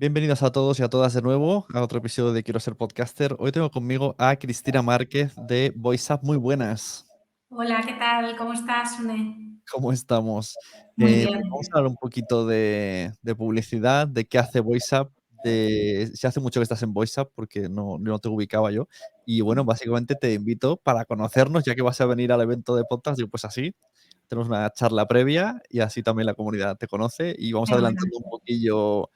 Bienvenidos a todos y a todas de nuevo a otro episodio de Quiero ser podcaster. Hoy tengo conmigo a Cristina Márquez de VoiceUp. Muy buenas. Hola, ¿qué tal? ¿Cómo estás, Sune? ¿Cómo estamos? Muy Vamos bien. a hablar un poquito de publicidad, de qué hace VoiceUp, de si hace mucho que estás en VoiceUp, porque no te ubicaba yo. Y bueno, básicamente te invito para conocernos, ya que vas a venir al evento de podcast. Digo, pues así, tenemos una charla previa y así también la comunidad te conoce. Y vamos Fenomenal. adelantando un poquillo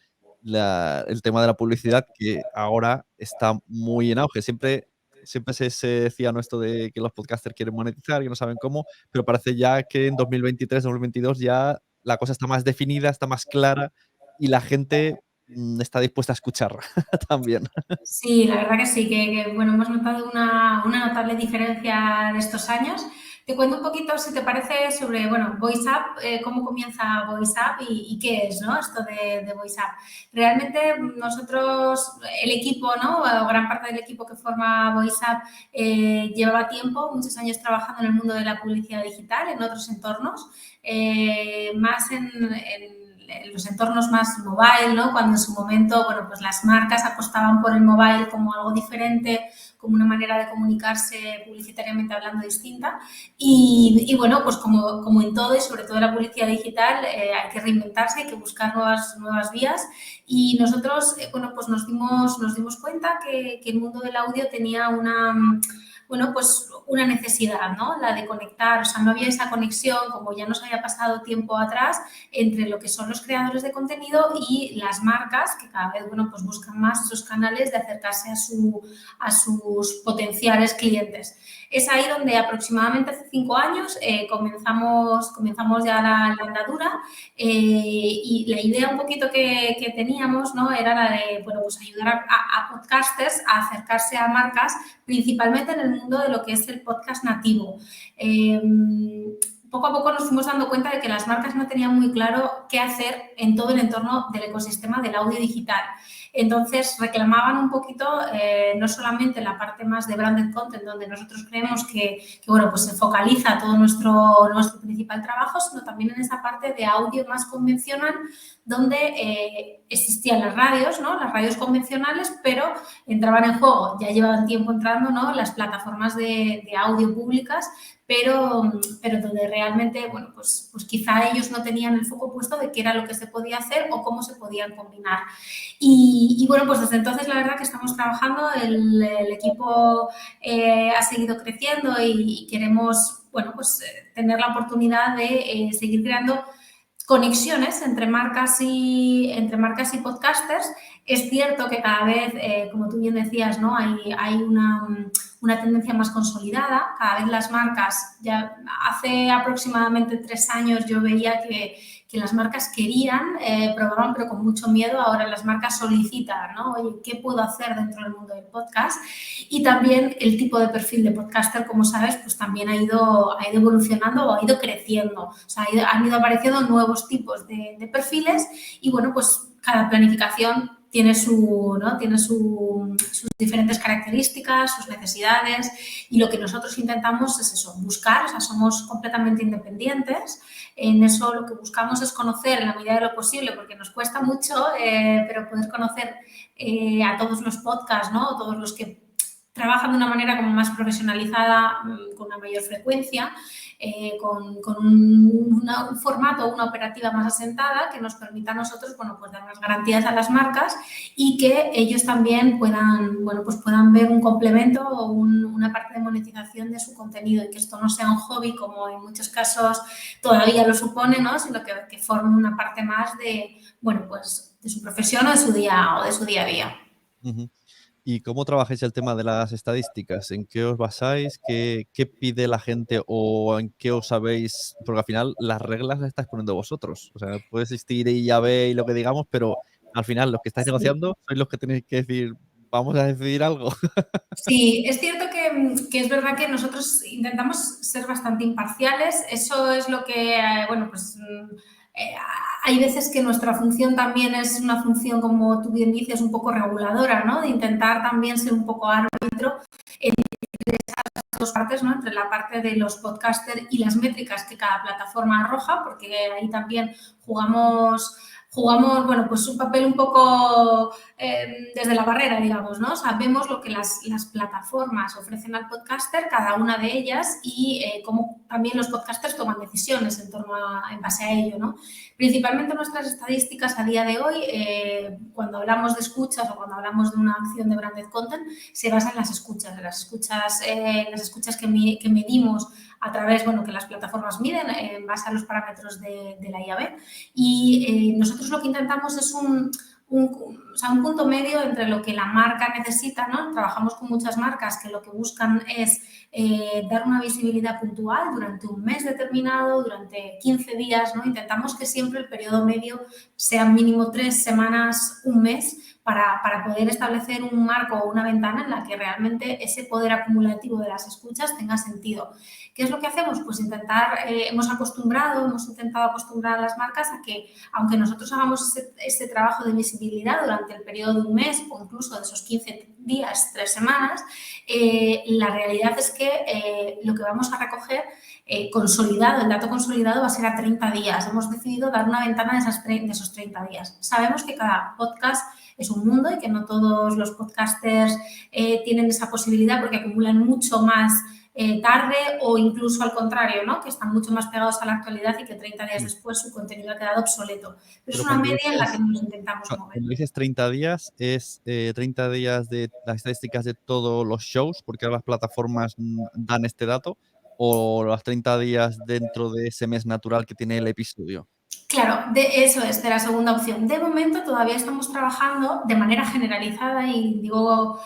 el tema de la publicidad, que ahora está muy en auge. Siempre se decía, ¿no?, esto de que los podcasters quieren monetizar y no saben cómo, pero parece ya que en 2023, 2022 ya la cosa está más definida, está más clara y la gente, está dispuesta a escuchar también. Sí, la verdad que sí, bueno, hemos notado una notable diferencia de estos años. Te cuento un poquito, si te parece, sobre, bueno, VoiceUp, cómo comienza VoiceUp y qué es, ¿no?, esto de VoiceUp. Realmente nosotros, el equipo, ¿no?, o gran parte del equipo que forma VoiceUp llevaba tiempo, muchos años trabajando en el mundo de la publicidad digital, en otros entornos, más en los entornos más mobile, ¿no? Cuando en su momento, bueno, pues las marcas apostaban por el mobile como algo diferente, como una manera de comunicarse publicitariamente hablando distinta. Y bueno, pues como en todo y sobre todo en la publicidad digital, hay que reinventarse, hay que buscar nuevas vías. Y nosotros, bueno, pues nos dimos cuenta que el mundo del audio tenía bueno, pues una necesidad, ¿no? La de conectar, o sea, no había esa conexión, como ya nos había pasado tiempo atrás, entre lo que son los creadores de contenido y las marcas, que cada vez, bueno, pues buscan más esos canales de acercarse a sus potenciales clientes. Es ahí donde aproximadamente hace 5 años comenzamos ya la andadura, y la idea un poquito que teníamos, ¿no?, era la de, bueno, pues ayudar a podcasters a acercarse a marcas, principalmente en el mundo de lo que es el podcast nativo. Poco a poco nos fuimos dando cuenta de que las marcas no tenían muy claro qué hacer en todo el entorno del ecosistema del audio digital. Entonces reclamaban un poquito, no solamente la parte más de branded content, donde nosotros creemos que bueno, pues se focaliza todo nuestro principal trabajo, sino también en esa parte de audio más convencional, donde existían las radios, ¿no?, las radios convencionales, pero entraban en juego, ya llevaban tiempo entrando, ¿no?, las plataformas de audio públicas, pero donde realmente, bueno, pues quizá ellos no tenían el foco puesto de qué era lo que se podía hacer o cómo se podían combinar. Y bueno, pues desde entonces la verdad que estamos trabajando, el equipo ha seguido creciendo y queremos, bueno, pues tener la oportunidad de seguir creando conexiones entre marcas y podcasters. Es cierto que cada vez, como tú bien decías, ¿no?, hay una tendencia más consolidada. Cada vez las marcas, ya hace aproximadamente 3 años yo veía que las marcas querían, probaban, pero con mucho miedo. Ahora las marcas solicitan, ¿no?, oye, ¿qué puedo hacer dentro del mundo del podcast? Y también el tipo de perfil de podcaster, como sabes, pues también ha ido evolucionando o ha ido creciendo. O sea, han ido apareciendo nuevos tipos de perfiles y, bueno, pues cada planificación tiene sus diferentes características, sus necesidades, y lo que nosotros intentamos es eso, buscar, o sea, somos completamente independientes. En eso lo que buscamos es conocer en la medida de lo posible, porque nos cuesta mucho, pero poder conocer a todos los podcasts, ¿no?, todos los que trabajan de una manera como más profesionalizada, con una mayor frecuencia, con un formato, una operativa más asentada que nos permita a nosotros, bueno, pues dar unas garantías a las marcas y que ellos también puedan, bueno, pues puedan ver un complemento o una parte de monetización de su contenido, y que esto no sea un hobby como en muchos casos todavía lo supone, ¿no?, sino que forme una parte más de, bueno, pues de su profesión o de su día a día. Ujú. ¿Y cómo trabajáis el tema de las estadísticas? ¿En qué os basáis? ¿Qué pide la gente o en qué os sabéis? Porque al final las reglas las estáis poniendo vosotros. O sea, puede existir I A, B y lo que digamos, pero al final los que estáis Sí. negociando sois los que tenéis que decir: "Vamos a decidir algo". Sí, es cierto que es verdad que nosotros intentamos ser bastante imparciales. Eso es lo que, bueno, pues eh, hay veces que nuestra función también es una función, como tú bien dices, un poco reguladora, ¿no?, de intentar también ser un poco árbitro entre esas dos partes, ¿no?, entre la parte de los podcasters y las métricas que cada plataforma arroja, porque ahí también jugamos, bueno, pues un papel un poco desde la barrera, digamos, ¿no? Sabemos lo que las plataformas ofrecen al podcaster, cada una de ellas, y cómo también los podcasters toman decisiones en base a ello, ¿no? Principalmente nuestras estadísticas a día de hoy, cuando hablamos de escuchas o cuando hablamos de una acción de branded content, se basa en las escuchas, que medimos a través, bueno, que las plataformas miden en base a los parámetros de la IAB. Y nosotros lo que intentamos es un punto medio entre lo que la marca necesita, ¿no? Trabajamos con muchas marcas que lo que buscan es dar una visibilidad puntual durante un mes determinado, durante 15 días, ¿no? Intentamos que siempre el periodo medio sea mínimo 3 semanas, un mes, para poder establecer un marco o una ventana en la que realmente ese poder acumulativo de las escuchas tenga sentido. ¿Qué es lo que hacemos? Pues hemos intentado acostumbrar a las marcas a que, aunque nosotros hagamos este trabajo de visibilidad durante el periodo de un mes o incluso de esos 15 días, 3 semanas, la realidad es que lo que vamos a recoger consolidado, el dato consolidado va a ser a 30 días. Hemos decidido dar una ventana de esos 30 días. Sabemos que cada podcast es un mundo y que no todos los podcasters tienen esa posibilidad porque acumulan mucho más tarde o incluso al contrario, ¿no? Que están mucho más pegados a la actualidad y que 30 días después su contenido ha quedado obsoleto. Pero es una media en la que nos intentamos mover. Cuando dices 30 días, ¿es 30 días de las estadísticas de todos los shows? Porque ahora las plataformas dan este dato. ¿O los 30 días dentro de ese mes natural que tiene el episodio? Claro, eso es, de la segunda opción. De momento todavía estamos trabajando de manera generalizada y lo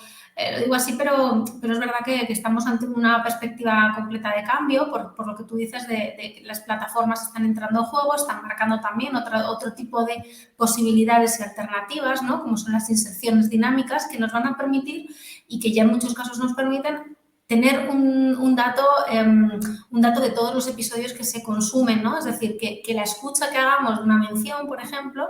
digo así, pero es verdad que estamos ante una perspectiva completa de cambio, por lo que tú dices de que las plataformas están entrando en juego, están marcando también otro tipo de posibilidades y alternativas, ¿no? Como son las inserciones dinámicas que nos van a permitir y que ya en muchos casos nos permiten tener un dato de todos los episodios que se consumen, ¿no? Es decir, que la escucha que hagamos de una mención, por ejemplo,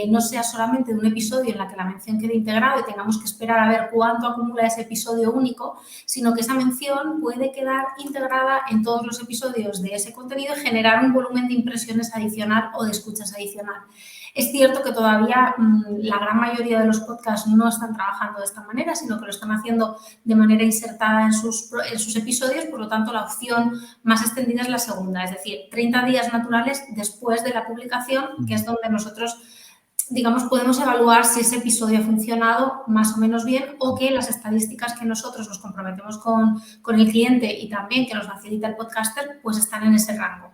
no sea solamente de un episodio en la que la mención quede integrada y tengamos que esperar a ver cuánto acumula ese episodio único, sino que esa mención puede quedar integrada en todos los episodios de ese contenido y generar un volumen de impresiones adicional o de escuchas adicional. Es cierto que todavía la gran mayoría de los podcasts no están trabajando de esta manera, sino que lo están haciendo de manera insertada en sus episodios, por lo tanto la opción más extendida es la segunda, es decir, 30 días naturales después de la publicación, que es donde nosotros, digamos, podemos evaluar si ese episodio ha funcionado más o menos bien o que las estadísticas que nosotros nos comprometemos con el cliente y también que nos facilita el podcaster, pues están en ese rango.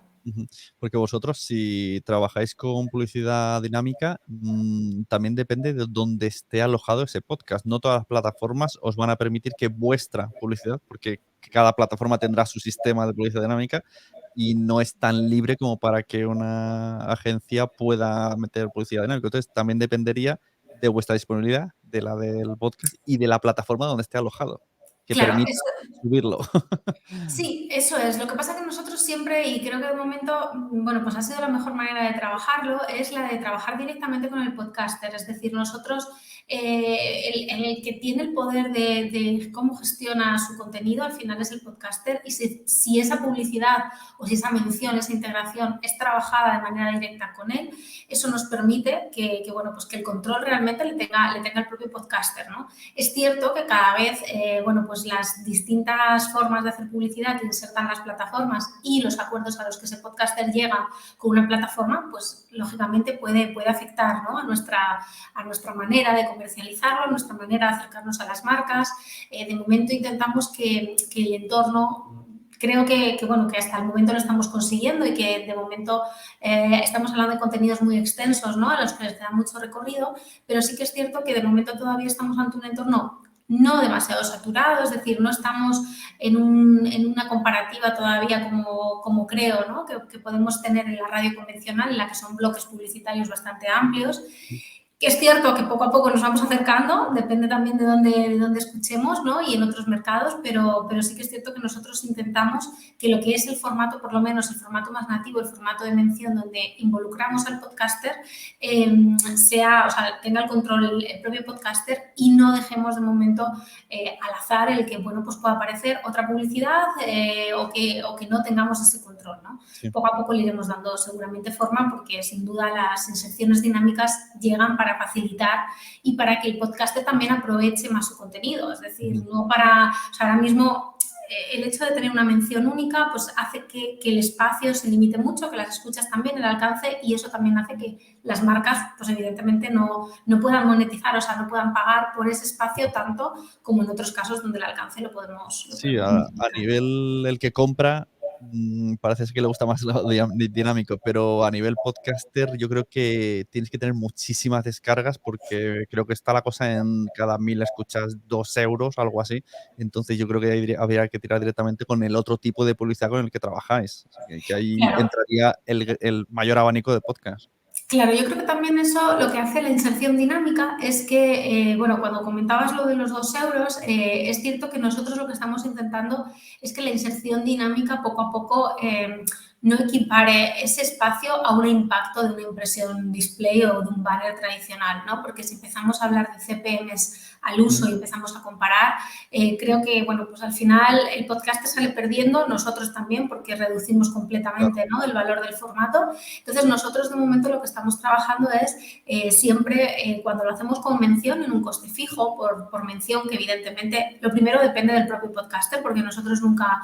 Porque vosotros, si trabajáis con publicidad dinámica, también depende de dónde esté alojado ese podcast. No todas las plataformas os van a permitir que vuestra publicidad, porque cada plataforma tendrá su sistema de publicidad dinámica y no es tan libre como para que una agencia pueda meter publicidad dinámica. Entonces, también dependería de vuestra disponibilidad, de la del podcast y de la plataforma donde esté alojado, que Claro, permita subirlo. sí, eso es. Lo que pasa que nosotros siempre, y creo que de momento, bueno, pues ha sido la mejor manera de trabajarlo, es la de trabajar directamente con el podcaster. Es decir, nosotros, el que tiene el poder de cómo gestiona su contenido, al final es el podcaster. Y si esa publicidad o si esa mención, esa integración es trabajada de manera directa con él, eso nos permite bueno, pues que el control realmente le tenga el propio podcaster, ¿no? Es cierto que cada vez, bueno, pues las distintas formas de hacer publicidad que insertan las plataformas y los acuerdos a los que ese podcaster llega con una plataforma, pues lógicamente puede afectar, ¿no? a nuestra manera de comercializarlo, a nuestra manera de acercarnos a las marcas. De momento intentamos que el entorno, creo bueno, que hasta el momento lo estamos consiguiendo y que de momento estamos hablando de contenidos muy extensos, ¿no? A los que les queda mucho recorrido, pero sí que es cierto que de momento todavía estamos ante un entorno no demasiado saturado, es decir, no estamos en una comparativa todavía como creo, ¿no? que podemos tener en la radio convencional, en la que son bloques publicitarios bastante amplios. Que es cierto que poco a poco nos vamos acercando, depende también de dónde escuchemos, ¿no? Y en otros mercados, pero sí que es cierto que nosotros intentamos que lo que es el formato, por lo menos el formato más nativo, el formato de mención, donde involucramos al podcaster, tenga el control el propio podcaster y no dejemos de momento al azar el que, bueno, pues pueda aparecer otra publicidad o que no tengamos ese control, ¿no? Sí. Poco a poco le iremos dando seguramente forma porque sin duda las inserciones dinámicas llegan para facilitar y para que el podcaster también aproveche más su contenido. Es decir, no para, o sea, ahora mismo el hecho de tener una mención única pues hace que el espacio se limite mucho, que las escuchas también, el alcance, y eso también hace que las marcas pues evidentemente no puedan monetizar, o sea, no puedan pagar por ese espacio tanto como en otros casos donde el alcance lo podemos Sí, a multiplicar. nivel el que compra, parece ser que le gusta más lo dinámico, pero a nivel podcaster yo creo que tienes que tener muchísimas descargas porque creo que está la cosa en cada 1000 escuchas 2 euros, algo así. Entonces yo creo que ahí habría que tirar directamente con el otro tipo de publicidad con el que trabajáis. O sea, que ahí Claro. entraría el mayor abanico de podcast. Claro, yo creo que también eso lo que hace la inserción dinámica es que, bueno, cuando comentabas lo de los 2 euros, es cierto que nosotros lo que estamos intentando es que la inserción dinámica poco a poco no equipare ese espacio a un impacto de una impresión display o de un banner tradicional, ¿no? Porque si empezamos a hablar de CPMs al uso y empezamos a comparar, creo que, bueno, pues al final el podcast sale perdiendo, nosotros también, porque reducimos Claro, completamente, ¿no?, el valor del formato. Entonces, nosotros de momento lo que estamos trabajando es siempre, cuando lo hacemos con mención en un coste fijo, por mención, que evidentemente lo primero depende del propio podcaster, porque nosotros nunca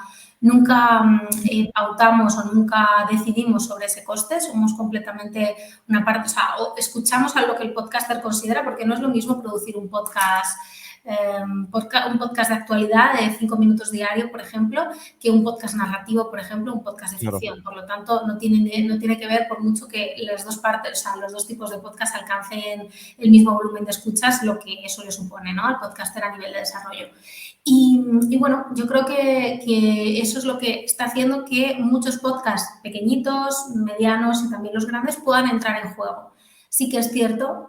pautamos o nunca decidimos sobre ese coste, somos completamente una parte, o sea, escuchamos a lo que el podcaster considera, porque no es lo mismo producir un podcast de actualidad de 5 minutos diario, por ejemplo, que un podcast narrativo, por ejemplo, un podcast de claro. ficción. Por lo tanto, no tiene que ver por mucho que las dos partes, o sea, los dos tipos de podcast alcancen el mismo volumen de escuchas, lo que eso le supone, ¿no?, al podcaster a nivel de desarrollo. Y bueno, yo creo que eso es lo que está haciendo que muchos podcasts pequeñitos, medianos y también los grandes puedan entrar en juego. Sí que es cierto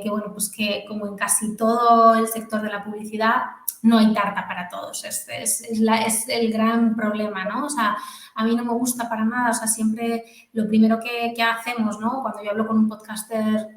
bueno, pues que como en casi todo el sector de la publicidad, no hay tarta para todos. Es el gran problema, ¿no? O sea, a mí no me gusta para nada, o sea, siempre lo primero que hacemos, ¿no?, cuando yo hablo con un podcaster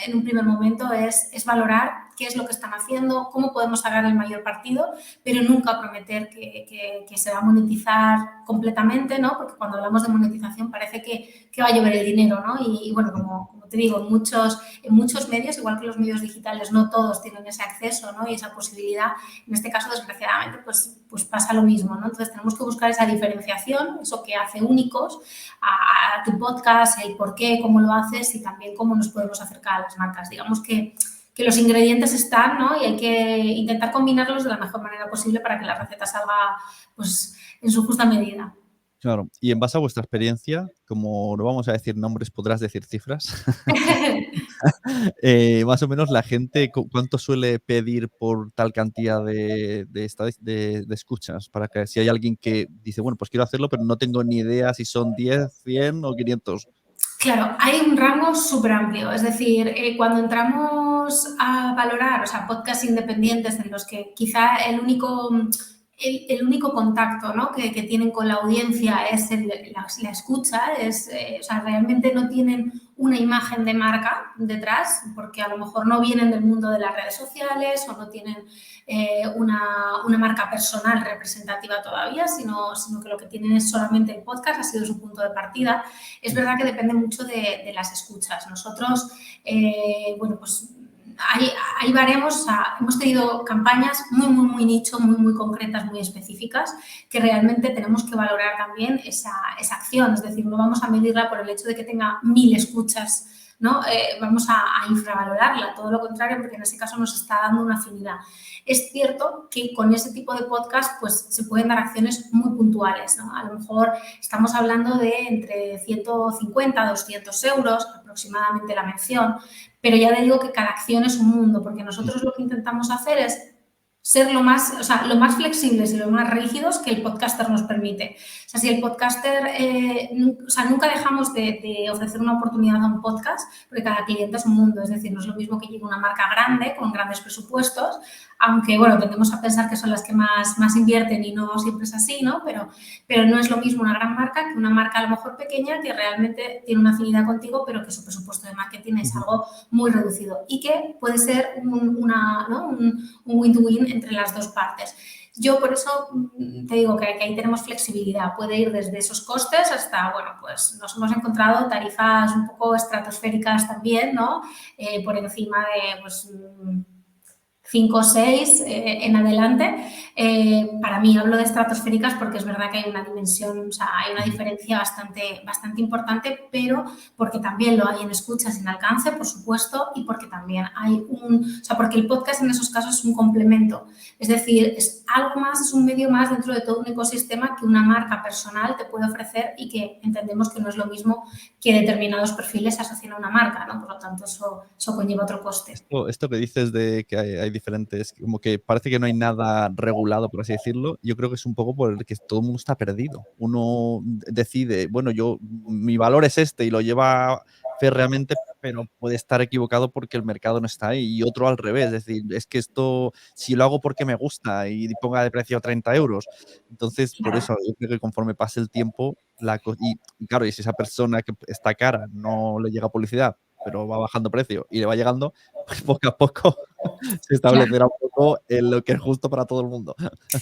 en un primer momento es valorar qué es lo que están haciendo, cómo podemos sacar el mayor partido, pero nunca prometer que se va a monetizar completamente, ¿no? Porque cuando hablamos de monetización parece que va a llover el dinero, ¿no? Y bueno, como te digo, en muchos medios, igual que los medios digitales, no todos tienen ese acceso, ¿no?, y esa posibilidad. En este caso, desgraciadamente, pues pasa lo mismo, ¿no? Entonces, tenemos que buscar esa diferenciación, eso que hace únicos a tu podcast, el por qué, cómo lo haces y también cómo nos podemos acercar a las marcas. Digamos que los ingredientes están, ¿no?, y hay que intentar combinarlos de la mejor manera posible para que la receta salga pues en su justa medida. Claro. Y en base a vuestra experiencia, como no vamos a decir nombres, podrás decir cifras. Más o menos la gente, ¿cuánto suele pedir por tal cantidad de escuchas? Para que si hay alguien que dice, bueno, pues quiero hacerlo, pero no tengo ni idea si son 10, 100 o 500. Claro, hay un rango súper amplio. Es decir, cuando entramos a valorar, o sea, podcasts independientes en los que quizá el único contacto, ¿no?, que tienen con la audiencia es la escucha, o sea, realmente no tienen una imagen de marca detrás, porque a lo mejor no vienen del mundo de las redes sociales o no tienen una marca personal representativa todavía, sino que lo que tienen es solamente el podcast, ha sido su punto de partida. Es verdad que depende mucho de las escuchas. Nosotros, bueno, pues ahí veremos, o sea, hemos tenido campañas muy nicho, muy concretas, muy específicas, que realmente tenemos que valorar también esa acción. Es decir, no vamos a medirla por el hecho de que tenga 1000 escuchas, ¿no? Vamos a infravalorarla, todo lo contrario, porque en ese caso nos está dando una afinidad. Es cierto que con ese tipo de podcast pues se pueden dar acciones muy puntuales, ¿no? A lo mejor estamos hablando de entre 150 a 200 euros aproximadamente la mención, pero ya le digo que cada acción es un mundo, porque nosotros lo que intentamos hacer es ser lo más, o sea, lo más flexibles y lo más rígidos que el podcaster nos permite. O sea, si el podcaster, o sea, nunca dejamos de ofrecer una oportunidad a un podcast, porque cada cliente es un mundo, es decir, no es lo mismo que llegue una marca grande con grandes presupuestos, aunque, bueno, tendemos a pensar que son las que más invierten y no siempre es así, ¿no? Pero no es lo mismo una gran marca que una marca a lo mejor pequeña que realmente tiene una afinidad contigo, pero que su presupuesto de marketing es algo muy reducido y que puede ser un win-to-win entre las dos partes. Yo por eso te digo que ahí tenemos flexibilidad. Puede ir desde esos costes hasta, bueno, pues nos hemos encontrado tarifas un poco estratosféricas también, ¿no? Por encima de, pues, 5 o 6 en adelante. Para mí hablo de estratosféricas porque es verdad que hay una dimensión, o sea, hay una diferencia bastante importante, pero porque también lo hay en escucha sin alcance, por supuesto, y porque también hay o sea, porque el podcast en esos casos es un complemento. Es decir, es algo más, es un medio más dentro de todo un ecosistema que una marca personal te puede ofrecer y que entendemos que no es lo mismo que determinados perfiles se asocian a una marca, ¿no? Por lo tanto, eso conlleva otro coste. Esto que dices de que hay diferentes, como que parece que no hay nada regulado, por así decirlo, yo creo que es un poco por el que todo el mundo está perdido. Uno decide, bueno, mi valor es este y lo lleva férreamente, pero puede estar equivocado porque el mercado no está ahí. Y otro al revés, es decir, es que esto, si lo hago porque me gusta y ponga de precio 30 euros, entonces por Claro. eso yo creo que conforme pase el tiempo, y claro, y si esa persona que está cara no le llega publicidad, pero va bajando precio y le va llegando, pues poco a poco se Claro. establecerá un poco en lo que es justo para todo el mundo.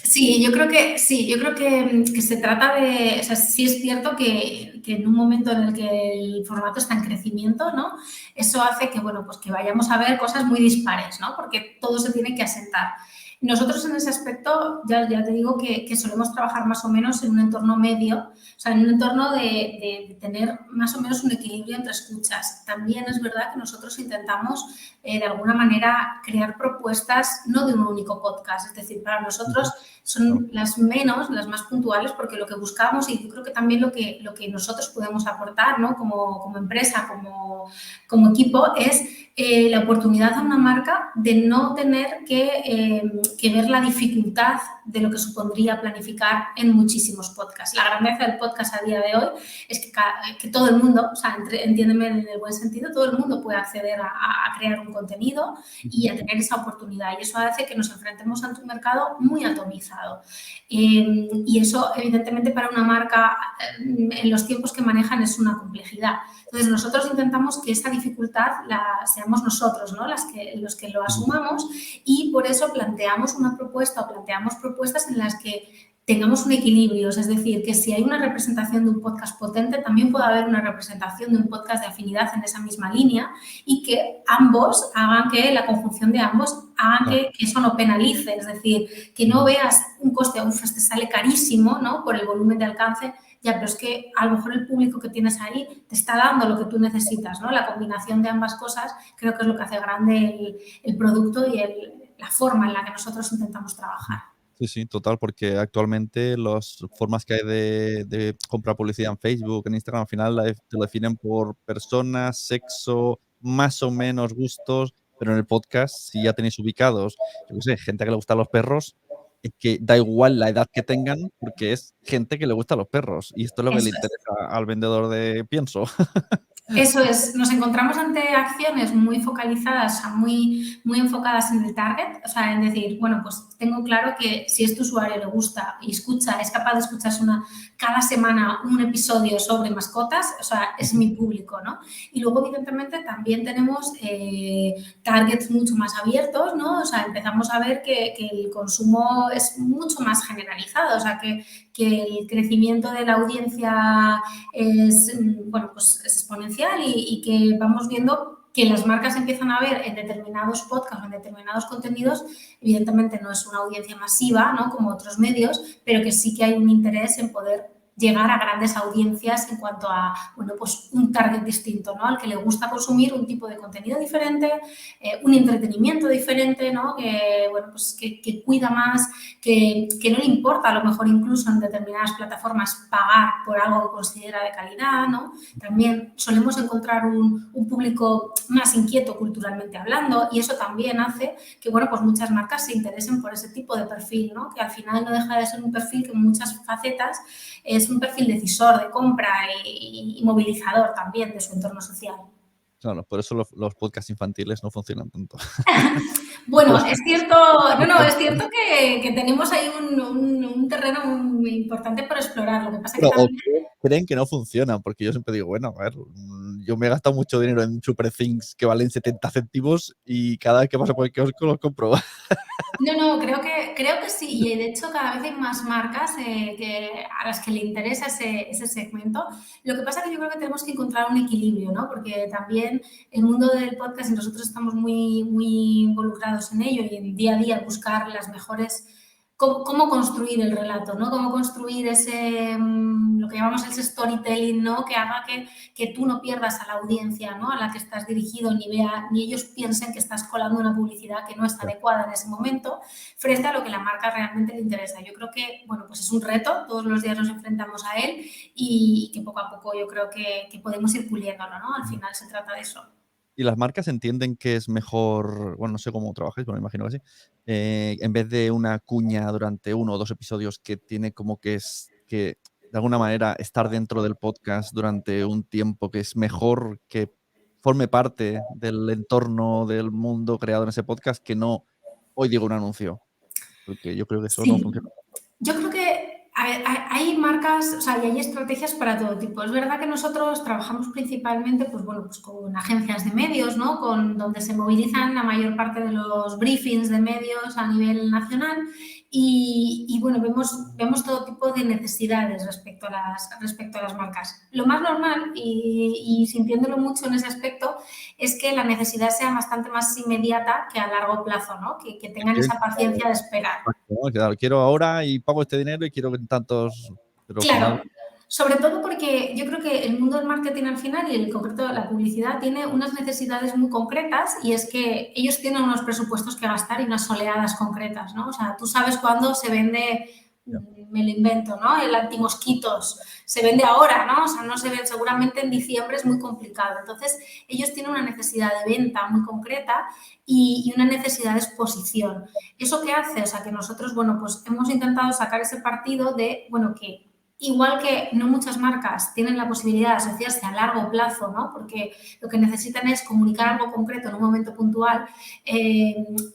Sí, yo creo que sí, yo creo que se trata de, o sea, sí es cierto que en un momento en el que el formato está en crecimiento, ¿no? Eso hace que, bueno, pues que vayamos a ver cosas muy dispares, ¿no? Porque todo se tiene que asentar. Nosotros en ese aspecto, ya te digo que solemos trabajar más o menos en un entorno medio, o sea, en un entorno de tener más o menos un equilibrio entre escuchas. También es verdad que nosotros intentamos, de alguna manera, crear propuestas no de un único podcast. Es decir, para nosotros Claro. son las menos, las más puntuales, porque lo que buscamos y yo creo que también lo que nosotros podemos aportar, ¿no? Como empresa, como equipo, es la oportunidad a una marca de no tener que ver la dificultad de lo que supondría planificar en muchísimos podcasts. La grandeza del podcast a día de hoy es que todo el mundo, o sea, entiéndeme en el buen sentido, todo el mundo puede acceder a crear un contenido y a tener esa oportunidad. Y eso hace que nos enfrentemos ante un mercado muy atomizado. Y eso, evidentemente, para una marca en los tiempos que manejan es una complejidad. Entonces, nosotros intentamos que esa dificultad seamos nosotros, ¿no? Los que lo asumamos y por eso planteamos una propuesta o planteamos propuestas en las que tengamos un equilibrio, es decir, que si hay una representación de un podcast potente, también puede haber una representación de un podcast de afinidad en esa misma línea y que ambos hagan que la conjunción de ambos hagan que eso no penalice, es decir, que no veas un coste, te sale carísimo, ¿no? Por el volumen de alcance, ya, pero es que a lo mejor el público que tienes ahí te está dando lo que tú necesitas, ¿no? La combinación de ambas cosas creo que es lo que hace grande el producto y la forma en la que nosotros intentamos trabajar. Sí, sí, total, porque actualmente las formas que hay de comprar publicidad en Facebook, en Instagram, al final te lo definen por personas, sexo, más o menos gustos, pero en el podcast, si ya tenéis ubicados, yo qué sé, gente que le gustan los perros, es que da igual la edad que tengan, porque es gente que le gustan los perros, y esto es lo que le Eso es. interesa al vendedor de pienso. Eso es, nos encontramos ante acciones muy focalizadas, o sea, muy enfocadas en el target, o sea, en decir, bueno, pues tengo claro que si este usuario le gusta y escucha, es capaz de escucharse cada semana un episodio sobre mascotas, o sea, es mi público, ¿no? Y luego, evidentemente, también tenemos targets mucho más abiertos, ¿no? O sea, empezamos a ver que el consumo es mucho más generalizado, o sea, que el crecimiento de la audiencia es, bueno, pues es exponencial y que vamos viendo que las marcas empiezan a ver en determinados podcasts o en determinados contenidos, evidentemente no es una audiencia masiva, ¿no? Como otros medios, pero que sí que hay un interés en poder llegar a grandes audiencias en cuanto a, bueno, pues un target distinto, ¿no? Al que le gusta consumir un tipo de contenido diferente, un entretenimiento diferente, ¿no? Que, bueno, pues que cuida más, que no le importa a lo mejor incluso en determinadas plataformas pagar por algo que considera de calidad, ¿no? También solemos encontrar un público más inquieto culturalmente hablando y eso también hace que, bueno, pues muchas marcas se interesen por ese tipo de perfil, ¿no? Que al final no deja de ser un perfil que en muchas facetas es un perfil decisor de compra y movilizador también de su entorno social. Claro, por eso los podcasts infantiles no funcionan tanto. Bueno, Los es cierto, es cierto que tenemos ahí un terreno muy importante por explorar. Lo que pasa que Bueno, o también creen que no funcionan, porque yo siempre digo, bueno, a ver, yo me he gastado mucho dinero en Super Things que valen 70 céntimos y cada vez que paso por el kiosco los compro. no, creo que sí. Y de hecho, cada vez hay más marcas a las que le interesa ese segmento. Lo que pasa es que yo creo que tenemos que encontrar un equilibrio, ¿no? Porque también el mundo del podcast y nosotros estamos muy involucrados en ello y en día a día buscar las mejores cómo construir el relato, ¿no? Cómo construir lo que llamamos ese storytelling, ¿no? Que haga que tú no pierdas a la audiencia, ¿no? A la que estás dirigido, ni ellos piensen que estás colando una publicidad que no está adecuada en ese momento, frente a lo que la marca realmente le interesa. Yo creo que, bueno, pues es un reto, todos los días nos enfrentamos a él y que poco a poco yo creo que podemos ir puliéndolo, ¿no? Al final se trata de eso. Y las marcas entienden que es mejor, bueno, no sé cómo trabajáis, pero me imagino que sí, en vez de una cuña durante 1 o 2 episodios que tiene como que es que, de alguna manera, estar dentro del podcast durante un tiempo, que es mejor que forme parte del entorno, del mundo creado en ese podcast, que no hoy digo un anuncio, porque yo creo que eso no Sí, funciona. yo creo que hay marcas, o sea, y hay estrategias para todo tipo. Es verdad que nosotros trabajamos principalmente, pues bueno, pues con agencias de medios, ¿no? Donde se movilizan la mayor parte de los briefings de medios a nivel nacional y bueno, vemos todo tipo de necesidades respecto a las marcas. Lo más normal, y sintiéndolo mucho en ese aspecto, es que la necesidad sea bastante más inmediata que a largo plazo, ¿no? Que tengan esa paciencia de esperar. Claro, quiero ahora y pago este dinero y quiero que en tantos, pero al final Claro, sobre todo porque yo creo que el mundo del marketing al final y en concreto la publicidad tiene unas necesidades muy concretas y es que ellos tienen unos presupuestos que gastar y unas oleadas concretas, ¿no? O sea, tú sabes cuándo se vende, ya. me lo invento, ¿no? El antimosquitos, se vende ahora, ¿no? O sea, no se vende seguramente en diciembre, es muy complicado. Entonces, ellos tienen una necesidad de venta muy concreta y una necesidad de exposición. ¿Eso qué hace? O sea, que nosotros, bueno, pues hemos intentado sacar ese partido de, bueno, que igual que no muchas marcas tienen la posibilidad de asociarse a largo plazo, ¿no? Porque lo que necesitan es comunicar algo concreto en un momento puntual,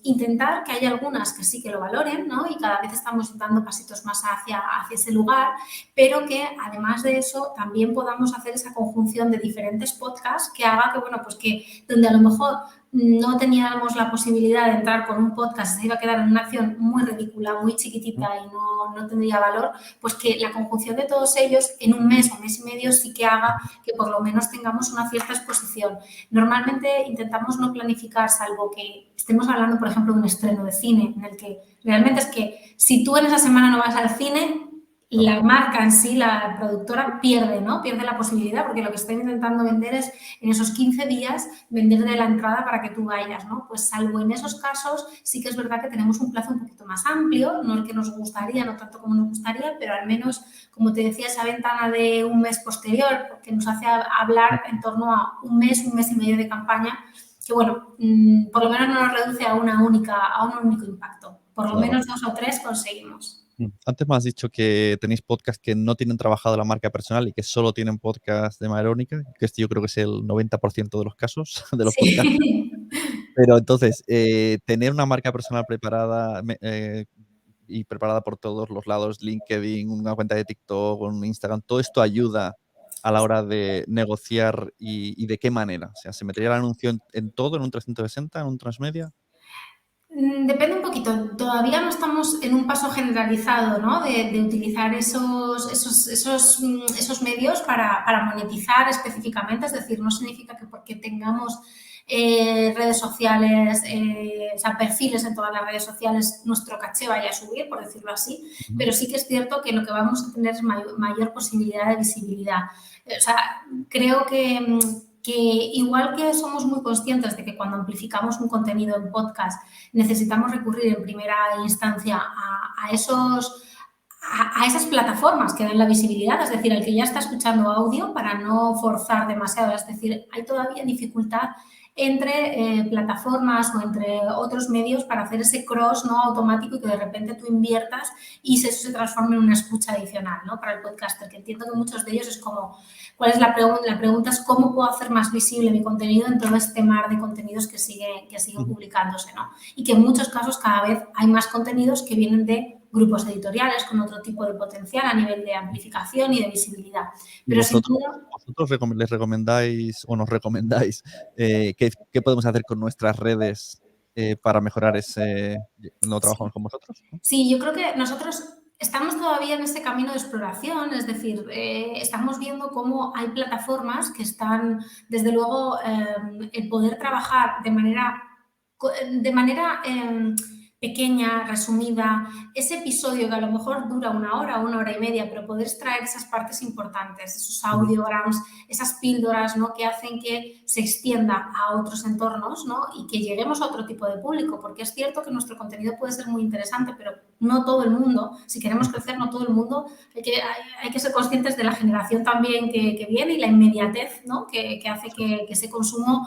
intentar que haya algunas que sí que lo valoren, ¿no? Y cada vez estamos dando pasitos más hacia ese lugar, pero que además de eso también podamos hacer esa conjunción de diferentes podcasts que haga que, bueno, pues que donde a lo mejor no teníamos la posibilidad de entrar con un podcast, se iba a quedar en una acción muy ridícula, muy chiquitita y no tendría valor, pues que la conjunción de todos ellos en un mes o mes y medio sí que haga que por lo menos tengamos una cierta exposición. Normalmente intentamos no planificar, salvo que estemos hablando, por ejemplo, de un estreno de cine, en el que realmente es que si tú en esa semana no vas al cine, Claro. la marca en sí, la productora, pierde, ¿no? Pierde la posibilidad, porque lo que están intentando vender es en esos 15 días venderle la entrada para que tú vayas, ¿no? Pues salvo en esos casos, sí que es verdad que tenemos un plazo un poquito más amplio, no el que nos gustaría, no tanto como nos gustaría, pero al menos, como te decía, esa ventana de un mes posterior, que nos hace hablar en torno a un mes y medio de campaña, que bueno, por lo menos no nos reduce a un único impacto. Por lo Claro. menos 2 o 3 conseguimos. Antes me has dicho que tenéis podcast que no tienen trabajado la marca personal y que solo tienen podcast de manera única, que este yo creo que es el 90% de los casos de los podcasts. Sí. Pero entonces, tener una marca personal preparada y preparada por todos los lados, LinkedIn, una cuenta de TikTok, un Instagram, todo esto ayuda a la hora de negociar y de qué manera. O sea, ¿se metería el anuncio en todo, en un 360, en un transmedia? Depende un poquito. Todavía no estamos en un paso generalizado, ¿no? De utilizar esos medios para monetizar específicamente. Es decir, no significa que porque tengamos redes sociales, o sea, perfiles en todas las redes sociales, nuestro caché vaya a subir, por decirlo así, Ujú. pero sí que es cierto que lo que vamos a tener es mayor posibilidad de visibilidad. O sea, creo que igual que somos muy conscientes de que cuando amplificamos un contenido en podcast necesitamos recurrir en primera instancia a esas plataformas que dan la visibilidad, es decir, el que ya está escuchando audio para no forzar demasiado, es decir, hay todavía dificultad entre plataformas o entre otros medios para hacer ese cross, ¿no?, automático y que de repente tú inviertas y eso se transforme en una escucha adicional, ¿no?, para el podcaster, que entiendo que muchos de ellos es como, ¿cuál es la pregunta? La pregunta es cómo puedo hacer más visible mi contenido en todo este mar de contenidos que siguen Ujú. publicándose, ¿no? Y que en muchos casos cada vez hay más contenidos que vienen de grupos editoriales con otro tipo de potencial a nivel de amplificación y de visibilidad. ¿Y Pero sin vosotros duda, les recomendáis o nos recomendáis, qué podemos hacer con nuestras redes, para mejorar ese no trabajamos sí. con vosotros? ¿No? Sí, yo creo que nosotros estamos todavía en ese camino de exploración, es decir, estamos viendo cómo hay plataformas que están, desde luego, el poder trabajar de manera pequeña, resumida, ese episodio que a lo mejor dura una hora y media, pero poder extraer esas partes importantes, esos Ujú, audiograms, esas píldoras, ¿no?, que hacen que se extienda a otros entornos, ¿no?, y que lleguemos a otro tipo de público, porque es cierto que nuestro contenido puede ser muy interesante, pero no todo el mundo, si queremos ujú, crecer, no todo el mundo, hay que ser conscientes de la generación también que viene y la inmediatez, ¿no?, que hace que ese consumo,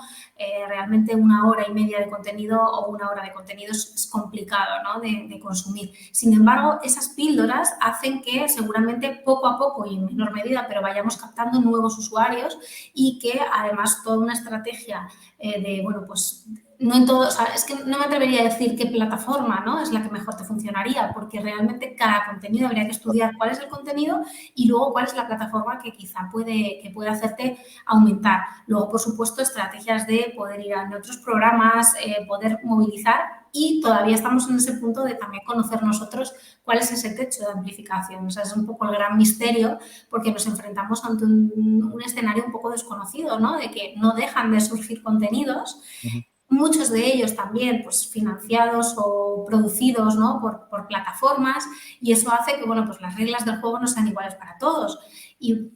realmente una hora y media de contenido o una hora de contenido es complicado, ¿no?, de consumir. Sin embargo, esas píldoras hacen que seguramente poco a poco y en menor medida, pero vayamos captando nuevos usuarios y que además toda una estrategia de, bueno, pues no en todo, o sea, es que no me atrevería a decir qué plataforma, ¿no?, es la que mejor te funcionaría, porque realmente cada contenido habría que estudiar cuál es el contenido y luego cuál es la plataforma que quizá puede hacerte aumentar. Luego, por supuesto, estrategias de poder ir a otros programas, poder movilizar y todavía estamos en ese punto de también conocer nosotros cuál es ese techo de amplificación. O sea, es un poco el gran misterio porque nos enfrentamos ante un escenario un poco desconocido, ¿no?, de que no dejan de surgir contenidos, ujú. muchos de ellos también pues, financiados o producidos, ¿no?, por plataformas y eso hace que, bueno, pues las reglas del juego no sean iguales para todos. Y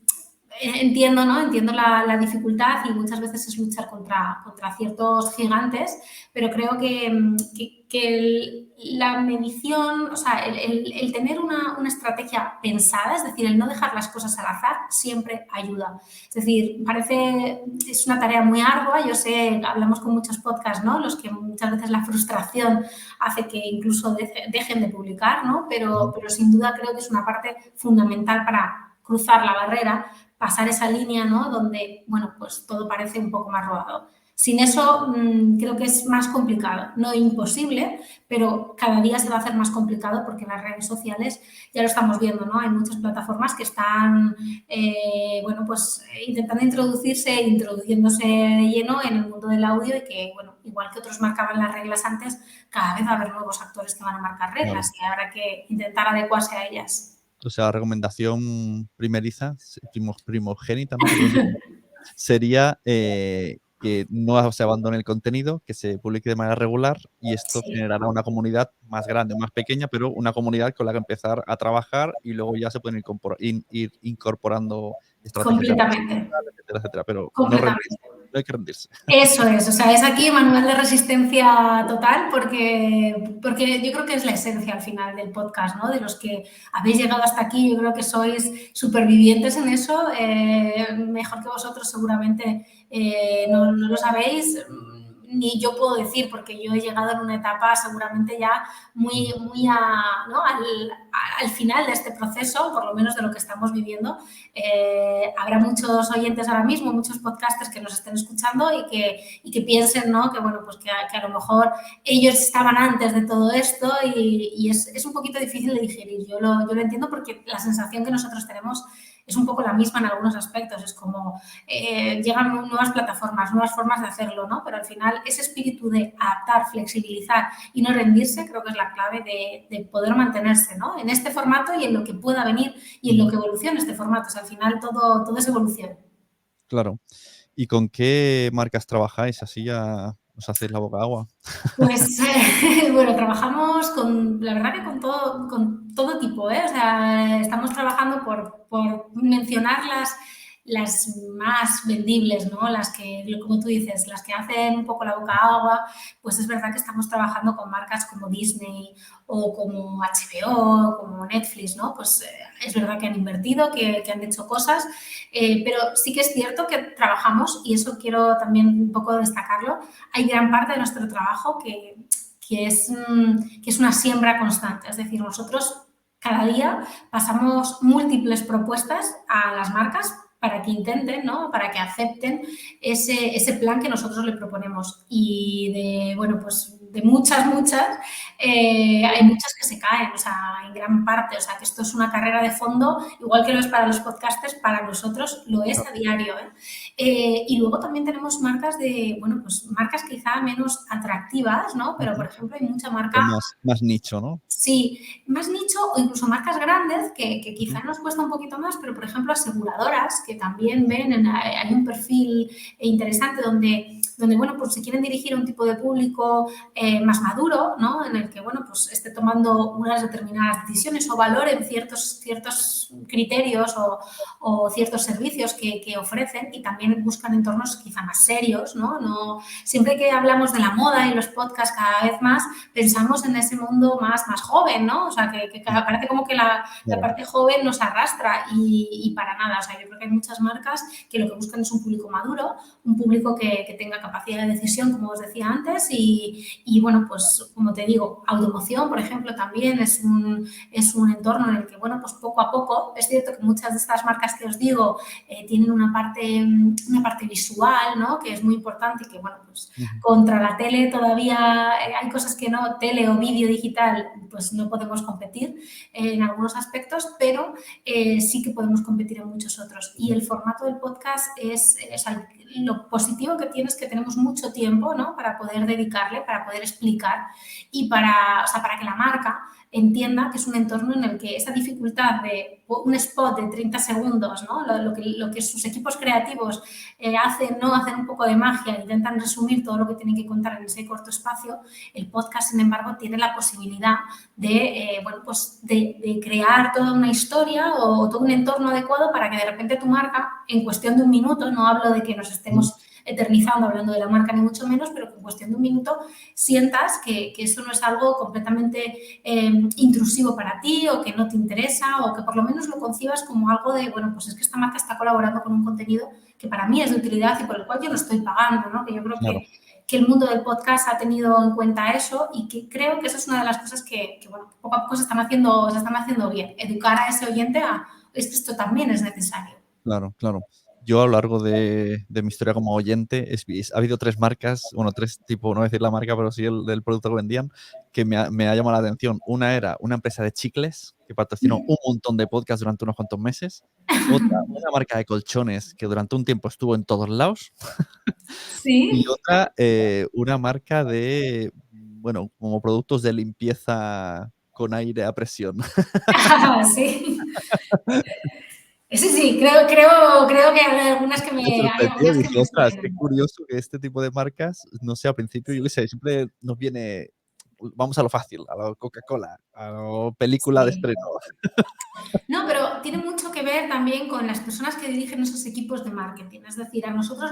entiendo, ¿no?, entiendo la dificultad y muchas veces es luchar contra ciertos gigantes, pero creo que la medición, o sea, el tener una estrategia pensada, es decir, el no dejar las cosas al azar, siempre ayuda. Es decir, es una tarea muy ardua, yo sé, hablamos con muchos podcasts, ¿no?, los que muchas veces la frustración hace que incluso dejen de publicar, ¿no?, Ujú. pero sin duda creo que es una parte fundamental para cruzar la barrera, pasar esa línea, ¿no?, donde, bueno, pues todo parece un poco más rodado. Sin eso, creo que es más complicado, no imposible, pero cada día se va a hacer más complicado porque las redes sociales, ya lo estamos viendo, ¿no?, hay muchas plataformas que están, bueno, pues intentando introduciéndose de lleno en el mundo del audio y que, bueno, igual que otros marcaban las reglas antes, cada vez va a haber nuevos actores que van a marcar Claro. reglas y habrá que intentar adecuarse a ellas. O sea, recomendación primeriza, primogénita, no sé cómo se dice, sería, que no se abandone el contenido, que se publique de manera regular y esto Sí. generará una comunidad más grande o más pequeña, pero una comunidad con la que empezar a trabajar y luego ya se pueden ir incorporando estrategias de marketing Completamente, digital, etcétera, etcétera, pero no rendirse, completamente. no hay que rendirse. Eso es, o sea, es aquí manual de resistencia total porque yo creo que es la esencia al final del podcast, ¿no? De los que habéis llegado hasta aquí, yo creo que sois supervivientes en eso, mejor que vosotros seguramente no lo sabéis, ni yo puedo decir, porque yo he llegado en una etapa seguramente ya muy, Ujú. muy ¿no?, al final de este proceso, por lo menos de lo que estamos viviendo. Habrá muchos oyentes ahora mismo, muchos podcasters que nos estén escuchando y que piensen, ¿no?, que, bueno, pues que a lo mejor ellos estaban antes de todo esto y es un poquito difícil de digerir. Yo lo entiendo porque la sensación que nosotros tenemos es un poco la misma en algunos aspectos. Es como llegan nuevas plataformas, nuevas formas de hacerlo, ¿no? Pero al final ese espíritu de adaptar, flexibilizar y no rendirse creo que es la clave de poder mantenerse, ¿no?, en este formato y en lo que pueda venir y en lo Ujú. que evolucione este formato. O sea, al final todo es evolución. Claro. ¿Y con qué marcas trabajáis? Así ya os hacéis la boca agua. Pues bueno, trabajamos la verdad que con todo tipo, ¿eh? O sea, estamos trabajando por mencionar las más vendibles, ¿no? Las que, como tú dices, las que hacen un poco la boca agua, pues es verdad que estamos trabajando con marcas como Disney o como HBO, como Netflix, ¿no? Pues es verdad que han invertido, que han hecho cosas, pero sí que es cierto que trabajamos, y eso quiero también un poco destacarlo, hay gran parte de nuestro trabajo que es una siembra constante. Es decir, nosotros cada día pasamos múltiples propuestas a las marcas para que intenten, ¿no? Para que acepten ese plan que nosotros le proponemos. Y bueno, pues de muchas, hay muchas que se caen, o sea, en gran parte. O sea, que esto es una carrera de fondo, igual que lo es para los podcasters, para nosotros lo es a diario, ¿eh? Y luego también tenemos marcas bueno, pues marcas quizá menos atractivas, ¿no? Pero, por ejemplo, hay mucha marca. Más nicho, ¿no? Sí, más nicho o incluso marcas grandes que quizá nos cuesta un poquito más, pero por ejemplo aseguradoras que también ven, hay un perfil interesante donde, bueno, pues se quieren dirigir a un tipo de público más maduro, ¿no? En el que, bueno, pues esté tomando unas determinadas decisiones o valoren ciertos criterios o ciertos servicios que ofrecen, y también buscan entornos quizá más serios, ¿no? Siempre que hablamos de la moda y los podcasts cada vez más, pensamos en ese mundo más joven, ¿no? O sea, que parece como que la parte joven nos arrastra y para nada. O sea, yo creo que hay muchas marcas que lo que buscan es un público maduro, un público que tenga capacidad de decisión, como os decía antes, y bueno, pues como te digo, automoción, por ejemplo, también es un entorno en el que, bueno, pues poco a poco, es cierto que muchas de estas marcas que os digo tienen una parte visual, ¿no? Que es muy importante y que, bueno, pues contra la tele todavía hay cosas que no, tele o vídeo digital, pues no podemos competir en algunos aspectos, pero sí que podemos competir en muchos otros. Y el formato del podcast lo positivo que tiene es que tenemos mucho tiempo, ¿no? Para poder dedicarle, para poder explicar y para que la marca entienda que es un entorno en el que esa dificultad de un spot de 30 segundos, ¿no? Lo que sus equipos creativos hacen un poco de magia, intentan resumir todo lo que tienen que contar en ese corto espacio. El podcast, sin embargo, tiene la posibilidad de, bueno, pues de crear toda una historia o todo un entorno adecuado para que de repente tu marca, en cuestión de un minuto, no hablo de que nos estemos eternizando hablando de la marca ni mucho menos, pero que en cuestión de un minuto sientas que eso no es algo completamente intrusivo para ti o que no te interesa, o que por lo menos lo concibas como algo de, bueno, pues es que esta marca está colaborando con un contenido que para mí es de utilidad y por el cual yo no estoy pagando, ¿no? Que yo creo que el mundo del podcast ha tenido en cuenta eso, y que creo que eso es una de las cosas que bueno, poco a poco se están haciendo bien. Educar a ese oyente es que esto también es necesario. Claro. Yo a lo largo de mi historia como oyente ha habido 3 marcas, bueno, 3 tipos, no voy a decir la marca, pero sí el del producto que vendían, que me ha llamado la atención. Una era una empresa de chicles que patrocinó un montón de podcasts durante unos cuantos meses. Otra, una marca de colchones que durante un tiempo estuvo en todos lados. Y Sí. otra, una marca de, bueno, como productos de limpieza con aire a presión. Sí. Sí, creo que hay algunas que Me sorprendió, dije: me "Ostras, qué suenan. curioso que este tipo de marcas, no sé, al principio, yo qué sé, siempre nos viene, vamos a lo fácil, a lo Coca-Cola, a lo película de Sí. estreno". No, pero tiene mucho que ver también con las personas que dirigen esos equipos de marketing. Es decir, a nosotros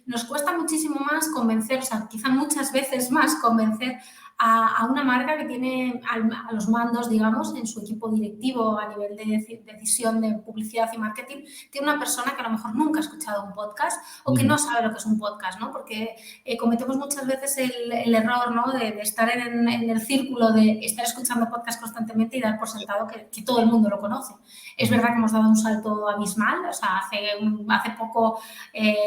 nos cuesta muchísimo más convencer, o sea, quizá muchas veces más convencer a una marca que tiene a los mandos, digamos, en su equipo directivo a nivel de decisión de publicidad y marketing, tiene una persona que a lo mejor nunca ha escuchado un podcast o que no sabe lo que es un podcast, ¿no? Porque cometemos muchas veces el error, ¿no? De estar en el círculo de estar escuchando podcast constantemente y dar por sentado que todo el mundo lo conoce. Es verdad que hemos dado un salto abismal, o sea, hace poco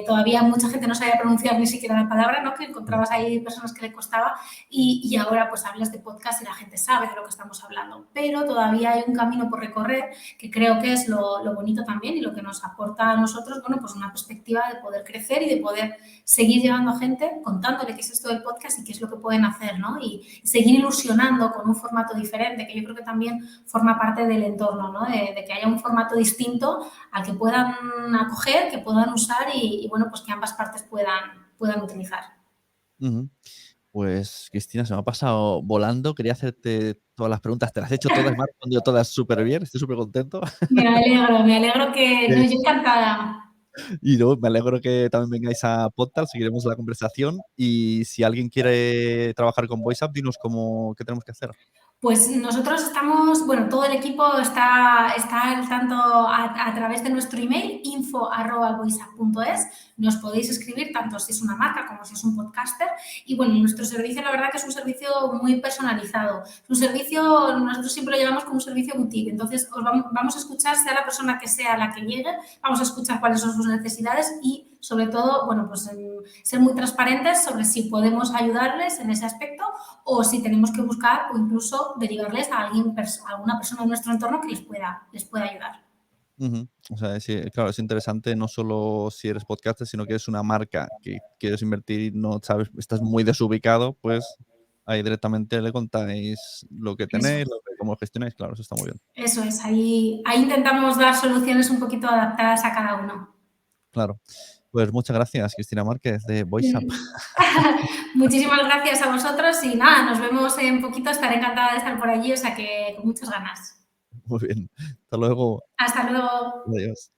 todavía mucha gente no sabía pronunciar ni siquiera la palabra, ¿no? Que encontrabas ahí personas que le costaba, y ahora pues hables de podcast y la gente sabe de lo que estamos hablando, pero todavía hay un camino por recorrer que creo que es lo bonito también y lo que nos aporta a nosotros, bueno, pues una perspectiva de poder crecer y de poder seguir llevando a gente contándole qué es esto del podcast y qué es lo que pueden hacer, ¿no? Y seguir ilusionando con un formato diferente, que yo creo que también forma parte del entorno, ¿no? De que haya un formato distinto al que puedan acoger, que puedan usar y bueno, pues que ambas partes puedan utilizar. Ujú. Pues, Cristina, se me ha pasado volando. Quería hacerte todas las preguntas. Te las he hecho todas, me has respondido todas súper bien. Estoy súper contento. Me alegro que... No, Eh, yo encantada. y no, me alegro que también vengáis a Podtal, seguiremos la conversación. Y si alguien quiere trabajar con VoiceUp, dinos qué tenemos que hacer. Pues nosotros estamos, bueno, todo el equipo está al tanto a través de nuestro email, info@voiceup.es. Nos podéis escribir tanto si es una marca como si es un podcaster. Y bueno, nuestro servicio, la verdad que es un servicio muy personalizado. Es un servicio, nosotros siempre lo llamamos como un servicio boutique. Entonces, vamos a escuchar, sea la persona que sea la que llegue, vamos a escuchar cuáles son sus necesidades y, sobre todo, bueno, pues ser muy transparentes sobre si podemos ayudarles en ese aspecto o si tenemos que buscar o incluso derivarles a alguna persona de nuestro entorno que les pueda ayudar. Ujú. O sea, sí, claro, es interesante no solo si eres podcaster, sino que es una marca que quieres invertir y no sabes, estás muy desubicado, pues ahí directamente le contáis lo que Eso tenéis, es. cómo gestionáis, claro, eso está muy bien. Eso es, ahí intentamos dar soluciones un poquito adaptadas a cada uno. Claro. Pues muchas gracias, Cristina Márquez de VoiceUp. Muchísimas gracias a vosotros y nada, nos vemos en poquito, estaré encantada de estar por allí, o sea que con muchas ganas. Muy bien. Hasta luego. Hasta luego. Adiós.